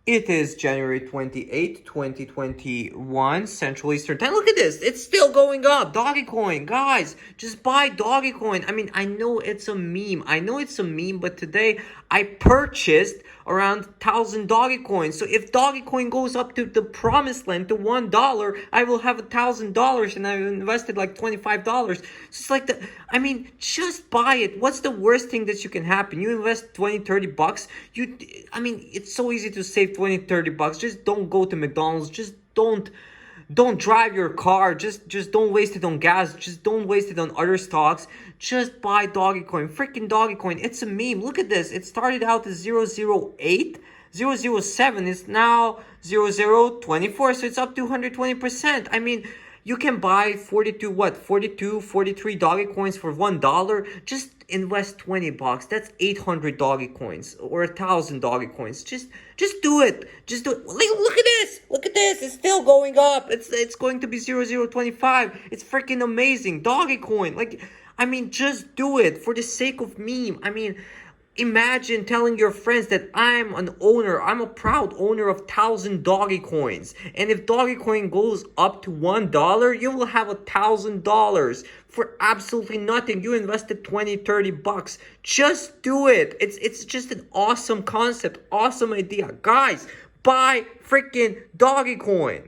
It is January 28th, 2021, Central Eastern Time. Look at this. It's still going up. Dogecoin. Guys, just buy Dogecoin. I mean, I know it's a meme. But today I purchased around 1,000 Dogecoins. So if Dogecoin goes up to the promised land to $1, I will have $1,000 and I've invested like $25. So it's like just buy it. What's the worst thing that you can happen? You invest 20, 30 bucks. It's so easy to save 20, 30 bucks. Just don't go to McDonald's. Just don't drive your car. Just don't waste it on gas. Just don't waste it on other stocks. Just buy Dogecoin. Freaking Dogecoin. It's a meme. Look at this. It started out as 008. 007 is now 0024, so it's up to 120%. I mean, you can buy 43 Dogecoins for $1. Just invest 20 bucks. That's 800 Dogecoins or 1,000 Dogecoins. Just do it. Just do it. Look at this. Look at this. It's still going up. It's going to be 0025. It's freaking amazing. Dogecoin. Just do it for the sake of meme. Imagine telling your friends that I'm a proud owner of 1,000 Dogecoins. And if Dogecoin goes up to $1, you will have $1,000 for absolutely nothing. You invested 20, 30 bucks. Just do it. It's just an awesome concept, awesome idea. Guys, buy freaking Dogecoin.